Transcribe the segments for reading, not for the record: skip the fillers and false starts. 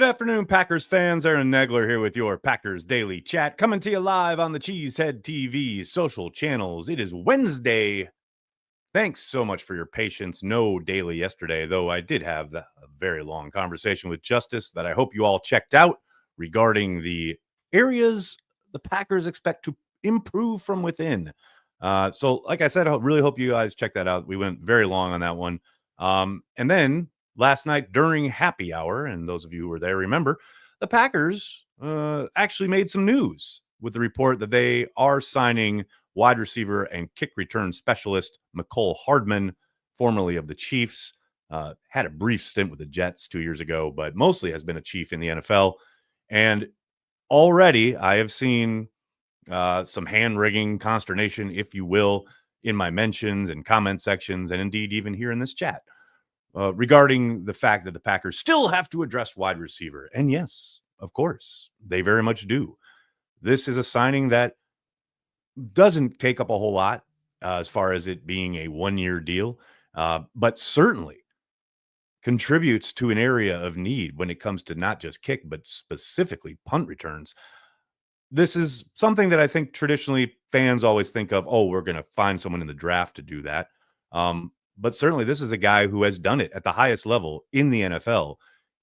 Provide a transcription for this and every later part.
afternoon, Packers fans. Aaron Nagler here with your Packers Daily Chat, coming to you live on the Cheesehead TV social channels. It is Wednesday. Thanks so much for your patience. No daily yesterday, though I did have a very long conversation with Justice that I hope you all checked out regarding the areas the Packers expect to improve from within. So, like I said, I really hope you guys check that out. We went very long on that one. And then last night during happy hour, and those of you who were there remember, the Packers actually made some news with the report that they are signing wide receiver and kick return specialist Mecole Hardman, formerly of the Chiefs. Had a brief stint with the Jets 2 years ago, but mostly has been a Chief in the NFL. And already I have seen some hand-wringing consternation, if you will, in my mentions and comment sections, and indeed even here in this chat, regarding the fact that the Packers still have to address wide receiver. And yes, of course, they very much do. This is a signing that doesn't take up a whole lot as far as it being a one-year deal, but certainly contributes to an area of need when it comes to not just kick, but specifically punt returns. This is something that I think traditionally fans always think of, oh, we're going to find someone in the draft to do that. But certainly this is a guy who has done it at the highest level in the NFL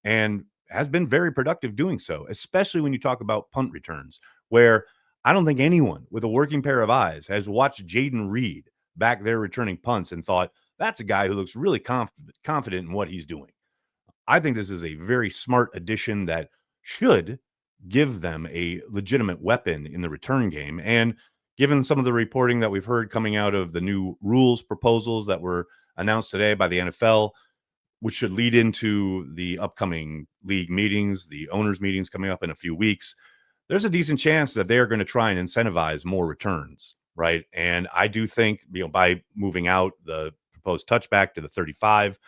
and has been very productive doing so, especially when you talk about punt returns, where I don't think anyone with a working pair of eyes has watched Jaden Reed back there returning punts and thought, that's a guy who looks really confident in what he's doing. I think this is a very smart addition that should give them a legitimate weapon in the return game. And given some of the reporting that we've heard coming out of the new rules proposals that were announced today by the NFL, which should lead into the upcoming league meetings, the owners' meetings coming up in a few weeks, there's a decent chance that they are going to try and incentivize more returns, right? And I do think, by moving out the proposed touchback to the 35,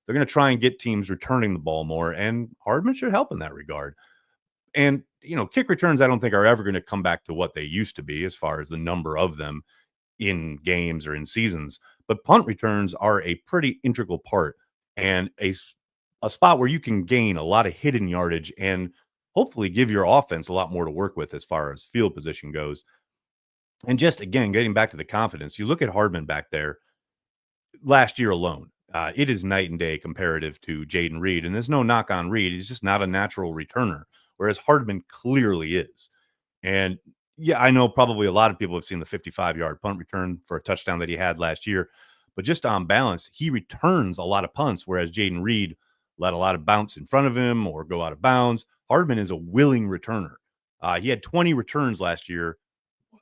they're going to try and get teams returning the ball more, and Hardman should help in that regard. And, kick returns, I don't think are ever going to come back to what they used to be as far as the number of them in games or in seasons. But punt returns are a pretty integral part and a spot where you can gain a lot of hidden yardage and hopefully give your offense a lot more to work with as far as field position goes. And just, again, getting back to the confidence, you look at Hardman back there last year alone. It is night and day comparative to Jaden Reed. And there's no knock on Reed. He's just not a natural returner, whereas Hardman clearly is. And yeah, I know probably a lot of people have seen the 55-yard punt return for a touchdown that he had last year. But just on balance, he returns a lot of punts, whereas Jaden Reed let a lot of bounce in front of him or go out of bounds. Hardman is a willing returner. He had 20 returns last year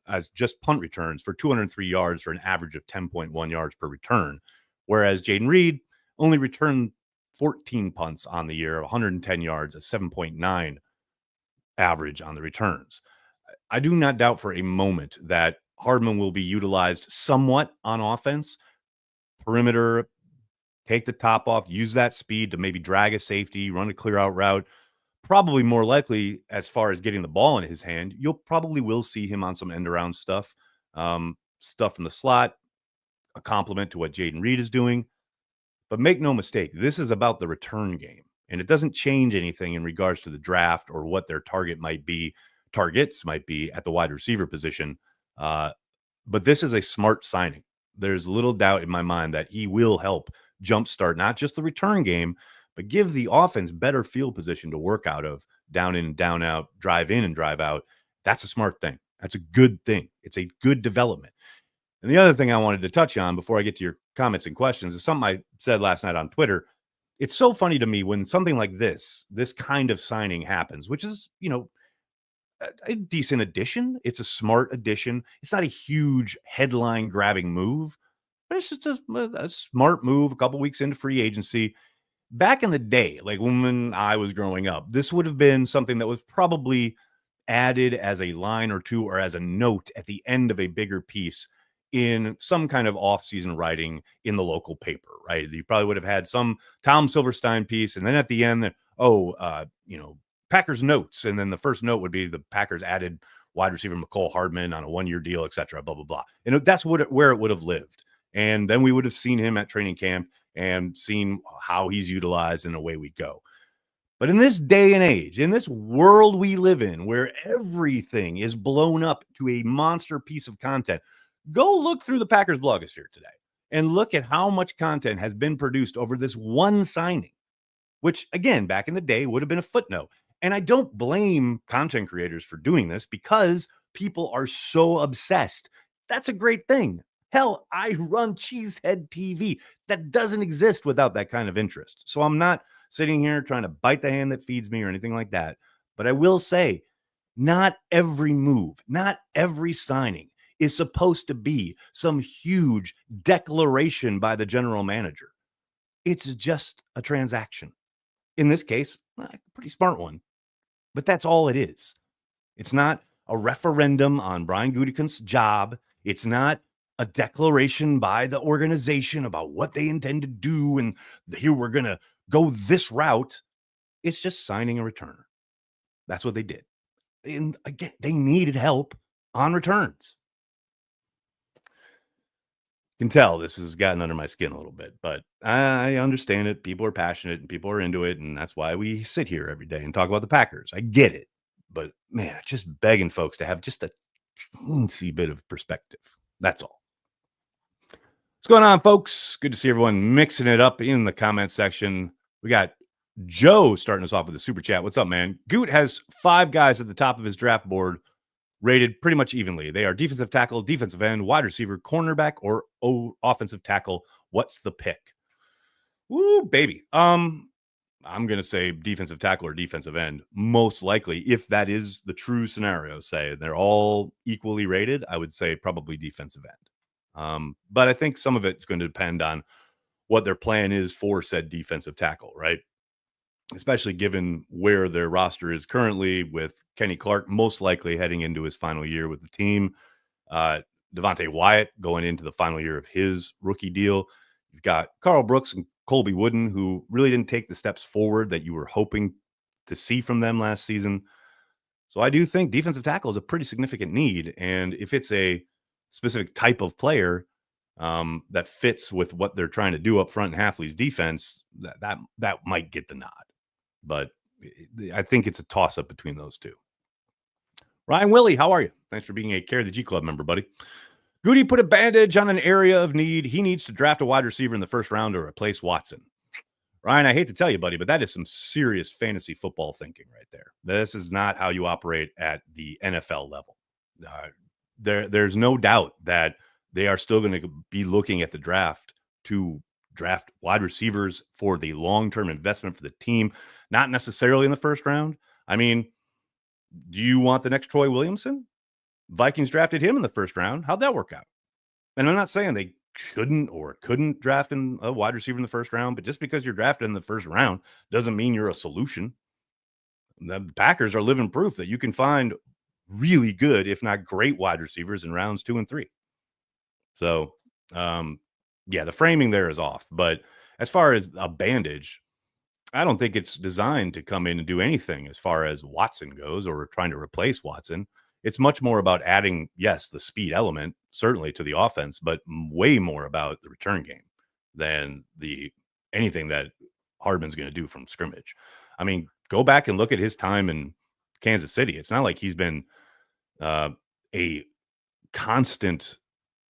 as just punt returns for 203 yards for an average of 10.1 yards per return, whereas Jaden Reed only returned 14 punts on the year, 110 yards, a 7.9 average on the returns. I do not doubt for a moment that Hardman will be utilized somewhat on offense, perimeter, take the top off, use that speed to maybe drag a safety, run a clear out route. Probably more likely, as far as getting the ball in his hand, you'll probably will see him on some end around stuff, stuff in the slot, a compliment to what Jaden Reed is doing. But make no mistake, this is about the return game, and it doesn't change anything in regards to the draft or what their targets might be at the wide receiver position. But this is a smart signing. There's little doubt in my mind that he will help jumpstart not just the return game, but give the offense better field position to work out of, down in and down out, drive in and drive out. That's a smart thing. That's a good thing. It's a good development. And the other thing I wanted to touch on before I get to your comments and questions is something I said last night on Twitter. It's so funny to me when something like this kind of signing happens, which is, a decent addition. It's a smart addition. It's not a huge headline grabbing move, but it's just a smart move a couple weeks into free agency. Back in the day, like when I was growing up, this would have been something that was probably added as a line or two or as a note at the end of a bigger piece in some kind of off-season writing in the local paper, right? You probably would have had some Tom Silverstein piece, and then at the end, Packers notes, and then the first note would be the Packers added wide receiver Mecole Hardman on a one-year deal, et cetera, blah, blah, blah. And that's where it would have lived. And then we would have seen him at training camp and seen how he's utilized, and away we go. But in this day and age, in this world we live in, where everything is blown up to a monster piece of content, go look through the Packers blogosphere today and look at how much content has been produced over this one signing, which, again, back in the day would have been a footnote. And I don't blame content creators for doing this because people are so obsessed. That's a great thing. Hell, I run Cheesehead TV. That doesn't exist without that kind of interest. So I'm not sitting here trying to bite the hand that feeds me or anything like that. But I will say, not every move, not every signing is supposed to be some huge declaration by the general manager. It's just a transaction. In this case, a pretty smart one, but that's all it is. It's not a referendum on Brian Gutekunst's job. It's not a declaration by the organization about what they intend to do and here we're going to go this route. It's just signing a returner. That's what they did. And again, they needed help on returns. Can tell this has gotten under my skin a little bit, but I understand it. People are passionate and people are into it, and that's why we sit here every day and talk about the Packers. I get it, but man, just begging folks to have just a teensy bit of perspective. That's all. What's going on, folks? Good to see everyone mixing it up in the comment section. We got Joe starting us off with a super chat. What's up, man? Goot has 5 guys at the top of his draft board rated pretty much evenly. They are defensive tackle, defensive end, wide receiver, cornerback, or offensive tackle. What's the pick? Ooh, baby. I'm going to say defensive tackle or defensive end. Most likely, if that is the true scenario, say they're all equally rated, I would say probably defensive end. But I think some of it's going to depend on what their plan is for said defensive tackle, right? Especially given where their roster is currently, with Kenny Clark most likely heading into his final year with the team. Devontae Wyatt going into the final year of his rookie deal. You've got Carl Brooks and Colby Wooden, who really didn't take the steps forward that you were hoping to see from them last season. So I do think defensive tackle is a pretty significant need. And if it's a specific type of player that fits with what they're trying to do up front in Hafley's defense, that might get the nod. But I think it's a toss-up between those two. Ryan Willie, how are you? Thanks for being a Care the G Club member, buddy. Goody put a bandage on an area of need. He needs to draft a wide receiver in the first round to replace Watson. Ryan, I hate to tell you, buddy, but that is some serious fantasy football thinking right there. This is not how you operate at the NFL level. There's no doubt that they are still going to be looking at the draft to draft wide receivers for the long-term investment for the team, not necessarily in the first round. I mean, do you want the next Troy Williamson? Vikings drafted him in the first round. How'd that work out? And I'm not saying they shouldn't or couldn't draft in a wide receiver in the first round, but just because you're drafted in the first round doesn't mean you're a solution. The Packers are living proof that you can find really good, if not great, wide receivers in rounds 2 and 3. So, yeah, the framing there is off. But as far as a bandage, I don't think it's designed to come in and do anything as far as Watson goes or trying to replace Watson. It's much more about adding, yes, the speed element, certainly to the offense, but way more about the return game than anything that Hardman's going to do from scrimmage. I mean, go back and look at his time in Kansas City. It's not like he's been a constant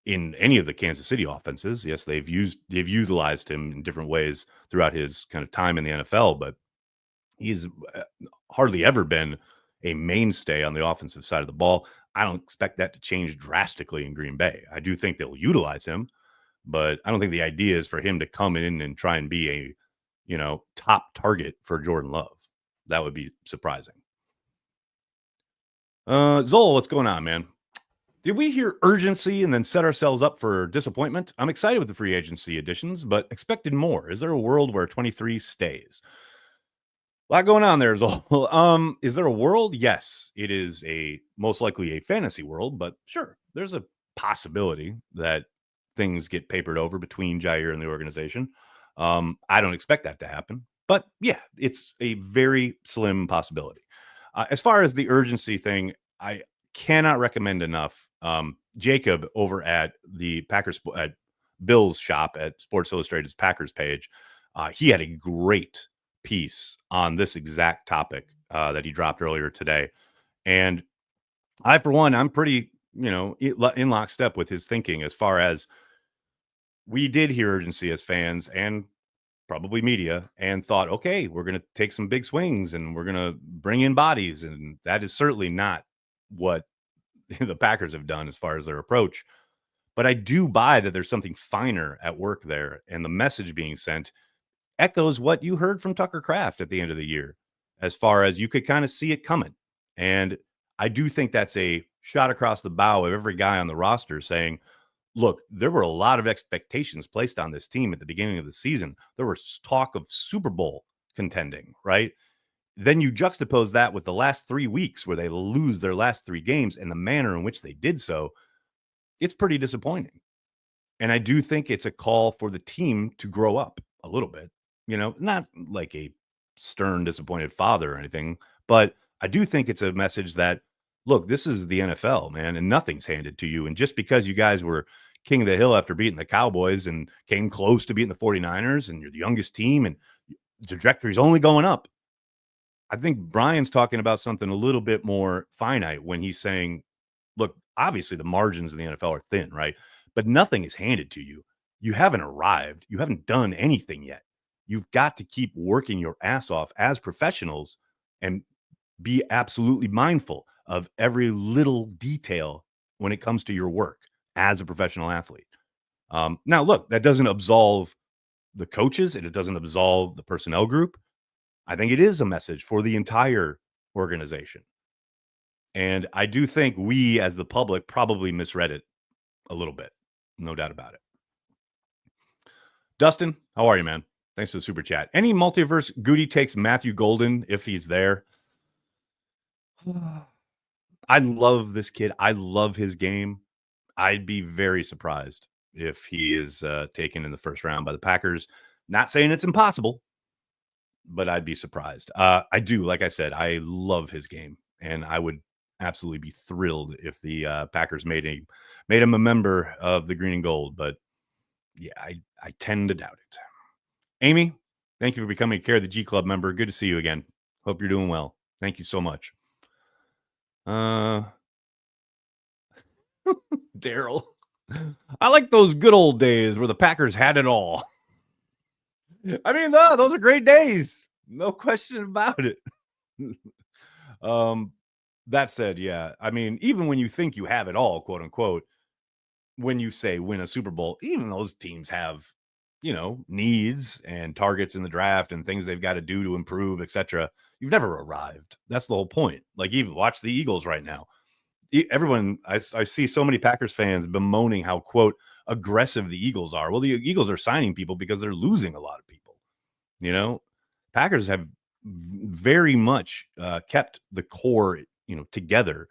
in any of the Kansas City offenses. Yes, they've utilized him in different ways throughout his kind of time in the NFL, but he's hardly ever been a mainstay on the offensive side of the ball. I don't expect that to change drastically in Green Bay. I do think they'll utilize him, but I don't think the idea is for him to come in and try and be a, top target for Jordan Love. That would be surprising. Zol, what's going on, man? Did we hear urgency and then set ourselves up for disappointment? I'm excited with the free agency additions, but expected more. Is there a world where 23 stays? A lot going on there, Zol. Is there a world? Yes, it is most likely a fantasy world, but sure, there's a possibility that things get papered over between Jair and the organization. I don't expect that to happen, but yeah, it's a very slim possibility. As far as the urgency thing, I cannot recommend enough. Jacob over at the Packers at Bill's shop at Sports Illustrated's Packers page, he had a great piece on this exact topic that he dropped earlier today. And I, for one, I'm pretty, in lockstep with his thinking as far as we did hear urgency as fans and probably media and thought, okay, we're going to take some big swings and we're going to bring in bodies. And that is certainly not what the Packers have done as far as their approach. But I do buy that there's something finer at work there. And the message being sent echoes what you heard from Tucker Kraft at the end of the year, as far as you could kind of see it coming. And I do think that's a shot across the bow of every guy on the roster saying, look, there were a lot of expectations placed on this team at the beginning of the season. There was talk of Super Bowl contending, right? Then you juxtapose that with the last 3 weeks where they lose their last 3 games and the manner in which they did so. It's pretty disappointing. And I do think it's a call for the team to grow up a little bit, not like a stern, disappointed father or anything, but I do think it's a message that, look, this is the NFL, man, and nothing's handed to you. And just because you guys were king of the hill after beating the Cowboys and came close to beating the 49ers and you're the youngest team and the trajectory's only going up, I think Brian's talking about something a little bit more finite when he's saying, look, obviously the margins in the NFL are thin, right? But nothing is handed to you. You haven't arrived. You haven't done anything yet. You've got to keep working your ass off as professionals and be absolutely mindful of every little detail when it comes to your work as a professional athlete. Now, look, that doesn't absolve the coaches and it doesn't absolve the personnel group. I think it is a message for the entire organization. And I do think we, as the public, probably misread it a little bit. No doubt about it. Dustin, how are you, man? Thanks for the super chat. Any multiverse Goody takes Matthew Golden if he's there? I love this kid. I love his game. I'd be very surprised if he is taken in the first round by the Packers. Not saying it's impossible, but I'd be surprised. I do, like I said, I love his game, and I would absolutely be thrilled if the Packers made him a member of the green and gold. But yeah, I tend to doubt it. Amy, thank you for becoming a Care of the G Club member. Good to see you again. Hope you're doing well. Thank you so much. Daryl, I like those good old days where the Packers had it all. I mean, those are great days. No question about it. That said, yeah, I mean, even when you think you have it all, quote unquote, when you say win a Super Bowl, even those teams have, needs and targets in the draft and things they've got to do to improve, etc. You've never arrived. That's the whole point. Like, even watch the Eagles right now. Everyone, I see so many Packers fans bemoaning how, quote, aggressive the Eagles are. Well, the Eagles are signing people because they're losing a lot of people. Packers have very much kept the core, together.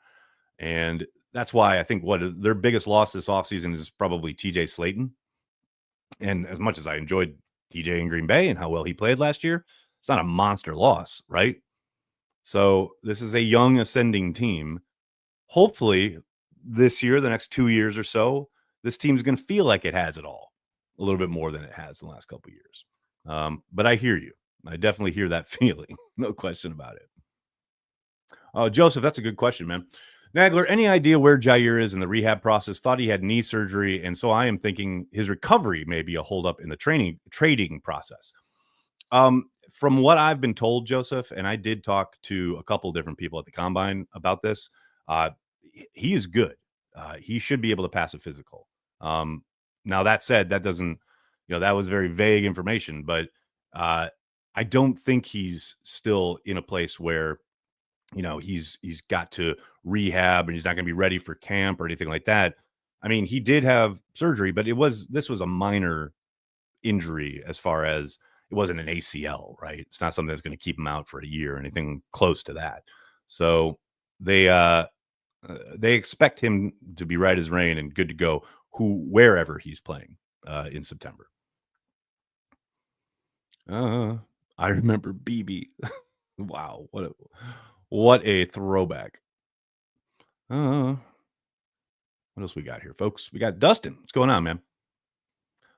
And that's why I think what their biggest loss this offseason is probably TJ Slayton. And as much as I enjoyed TJ in Green Bay and how well he played last year, it's not a monster loss, right? So this is a young ascending team. Hopefully this year, the next 2 years or so, this team's going to feel like it has it all a little bit more than it has in the last couple of years. But I hear you. I definitely hear that feeling. No question about it. Joseph, that's a good question, man. Nagler, any idea where Jair is in the rehab process? Thought he had knee surgery, and so I am thinking his recovery may be a holdup in the trading process. From what I've been told, Joseph, and I did talk to a couple different people at the combine about this, he is good. He should be able to pass a physical. Now, that said, that doesn't, that was very vague information, but I don't think he's still in a place where, he's got to rehab and he's not going to be ready for camp or anything like that. I mean, he did have surgery, but this was a minor injury as far as it wasn't an ACL, right? It's not something that's going to keep him out for a year or anything close to that. So they expect him to be right as rain and good to go wherever he's playing in September. I remember BB. Wow, what a throwback. What else we got here, folks? We got Dustin. What's going on, man?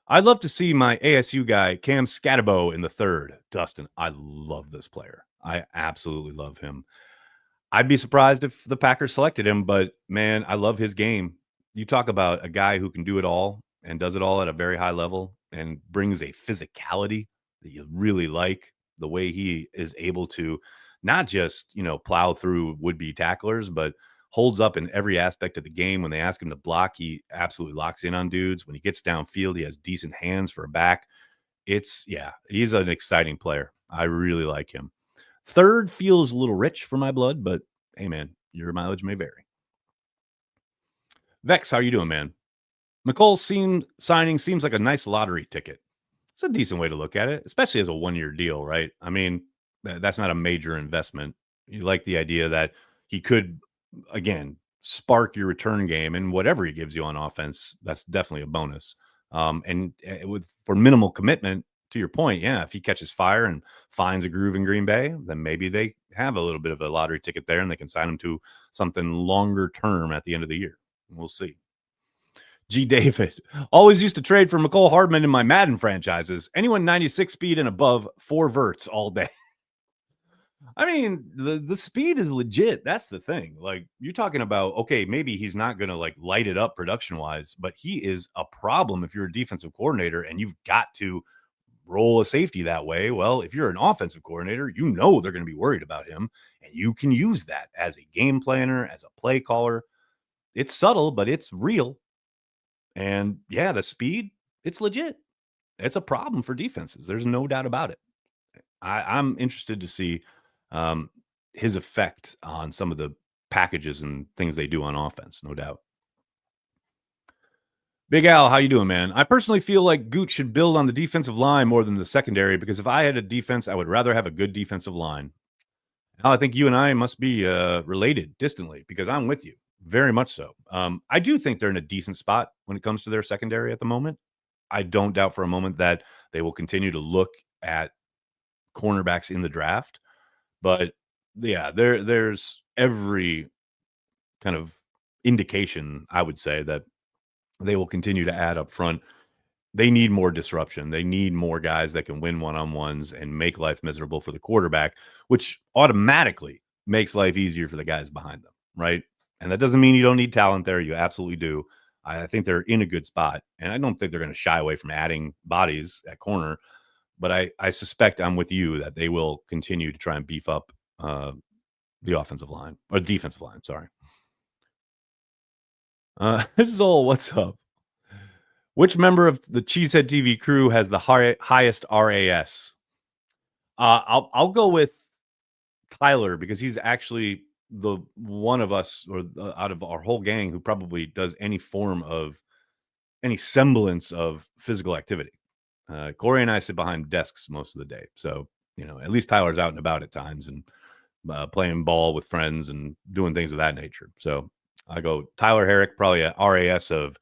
I'd love to see my ASU guy, Cam Scatabo, in the third. Dustin, I love this player. I absolutely love him. I'd be surprised if the Packers selected him, but man, I love his game. You talk about a guy who can do it all and does it all at a very high level and brings a physicality that you really like. The way he is able to not just, plow through would-be tacklers, but holds up in every aspect of the game. When they ask him to block, he absolutely locks in on dudes. When he gets downfield, he has decent hands for a back. Yeah, he's an exciting player. I really like him. Third feels a little rich for my blood, but hey, man, your mileage may vary. Vex, how you doing, man? Signing seems like a nice lottery ticket. It's a decent way to look at it, especially as a 1-year deal, right? I mean, that's not a major investment. You like the idea that he could, again, spark your return game, and whatever he gives you on offense, that's definitely a bonus. For minimal commitment, to your point, yeah, if he catches fire and finds a groove in Green Bay, then maybe they have a little bit of a lottery ticket there, and they can sign him to something longer term at the end of the year. We'll see. G. David, always used to trade for Mecole Hardman in my Madden franchises. Anyone 96 speed and above, 4 verts all day. I mean, the speed is legit. That's the thing. Like, you're talking about, okay, maybe he's not going to like light it up production wise, but he is a problem if you're a defensive coordinator and you've got to roll a safety that way. Well, if you're an offensive coordinator, they're going to be worried about him, and you can use that as a game planner, as a play caller. It's subtle, but it's real. And yeah, the speed, it's legit. It's a problem for defenses. There's no doubt about it. I'm interested to see um, his effect on some of the packages and things they do on offense, no doubt. Big Al, how you doing, man? I personally feel like Gooch should build on the defensive line more than the secondary, because if I had a defense, I would rather have a good defensive line. Al, I think you and I must be related distantly, because I'm with you very much so. I do think they're in a decent spot when it comes to their secondary at the moment. I don't doubt for a moment that they will continue to look at cornerbacks in the draft, but yeah, there's every kind of indication, I would say, that they will continue to add up front. They need more disruption. They need more guys that can win one-on-ones and make life miserable for the quarterback, which automatically makes life easier for the guys behind them, right? And that doesn't mean you don't need talent there. You absolutely do. I think they're in a good spot, and I don't think they're going to shy away from adding bodies at corner. But I suspect I'm with you that they will continue to try and beef up the offensive line, or defensive line. Sorry. This is all. What's up? Which member of the Cheesehead TV crew has the highest RAS? I'll go with Tyler, because he's actually the one of us, or out of our whole gang, who probably does any semblance of physical activity. Corey and I sit behind desks most of the day, so at least Tyler's out and about at times and playing ball with friends and doing things of that nature. So I go Tyler Herrick, probably a RAS of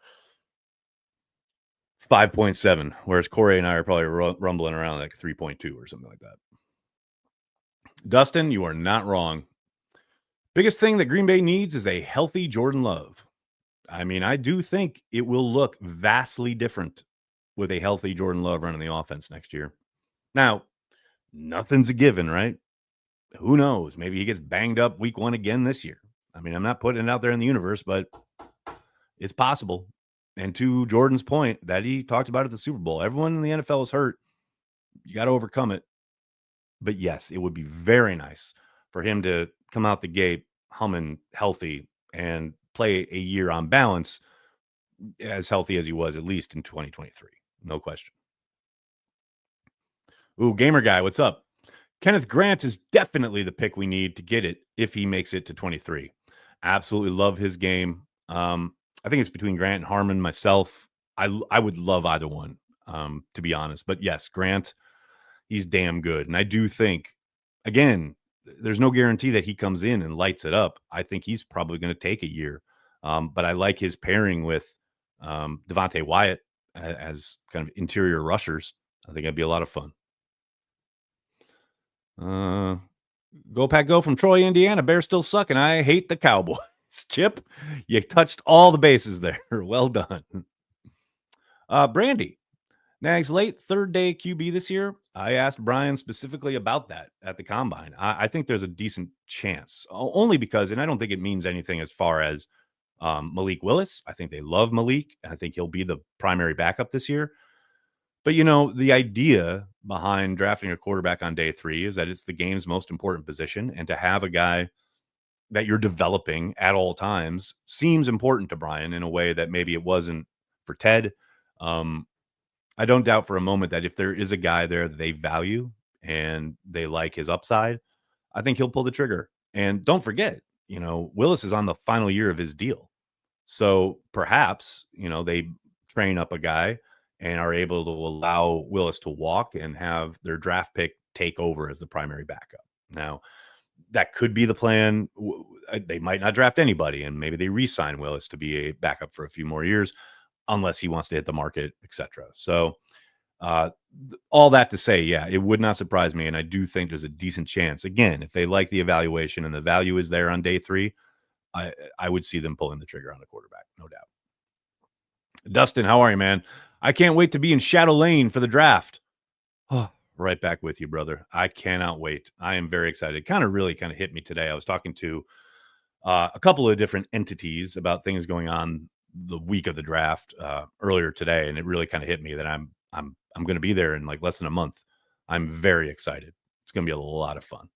5.7, whereas Corey and I are probably rumbling around like 3.2 or something like that. Dustin, you are not wrong. Biggest thing that Green Bay needs is a healthy Jordan Love. I mean, I do think it will look vastly different with a healthy Jordan Love running the offense next year. Now, nothing's a given, right? Who knows? Maybe he gets banged up week 1 again this year. I mean, I'm not putting it out there in the universe, but it's possible. And to Jordan's point that he talked about at the Super Bowl, everyone in the NFL is hurt. You got to overcome it. But yes, it would be very nice for him to come out the gate humming, healthy, and play a year on balance as healthy as he was, at least in 2023. No question. Ooh, Gamer Guy, what's up? Kenneth Grant is definitely the pick we need to get it if he makes it to 23. Absolutely love his game. I think it's between Grant and Harmon. Myself, I would love either one, to be honest. But yes, Grant, he's damn good. And I do think, again, there's no guarantee that he comes in and lights it up. I think he's probably going to take a year. But I like his pairing with Devontae Wyatt as kind of interior rushers. I think it'd be a lot of fun. Go Pack Go from Troy, Indiana. Bears still suck, and I hate the Cowboys. Chip, you touched all the bases there. Well done. Brandy, Nags late third day QB this year. I asked Brian specifically about that at the combine. I think there's a decent chance, only because, and I don't think it means anything as far as Malik Willis. I think they love Malik, and I think he'll be the primary backup this year. But the idea behind drafting a quarterback on day 3 is that it's the game's most important position, and to have a guy that you're developing at all times seems important to Brian in a way that maybe it wasn't for Ted. Um, I don't doubt for a moment that if there is a guy there that they value and they like his upside, I think he'll pull the trigger. And don't forget, Willis is on the final year of his deal. So perhaps, they train up a guy and are able to allow Willis to walk and have their draft pick take over as the primary backup. Now, that could be the plan. They might not draft anybody, and maybe they re-sign Willis to be a backup for a few more years, unless he wants to hit the market, etc. So, uh, all that to say, yeah, it would not surprise me, and I do think there's a decent chance. Again, if they like the evaluation and the value is there on day 3, I would see them pulling the trigger on the quarterback, no doubt. Dustin, how are you, man? I can't wait to be in Shadow Lane for the draft. Oh, right back with you, brother. I cannot wait. I am very excited. Really hit me today. I was talking to a couple of different entities about things going on the week of the draft earlier today, and it really kind of hit me that I'm going to be there in like less than a month. I'm very excited. It's going to be a lot of fun.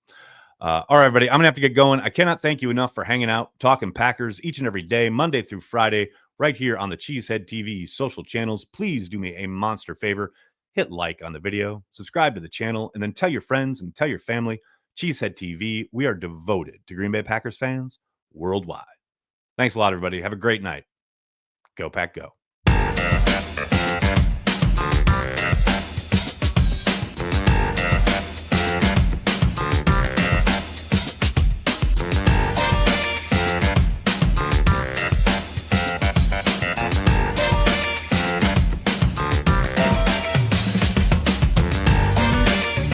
All right, everybody, I'm gonna have to get going. I cannot thank you enough for hanging out, talking Packers each and every day, Monday through Friday, right here on the Cheesehead TV social channels. Please do me a monster favor. Hit like on the video, subscribe to the channel, and then tell your friends and tell your family. Cheesehead TV, we are devoted to Green Bay Packers fans worldwide. Thanks a lot, everybody. Have a great night. Go Pack Go.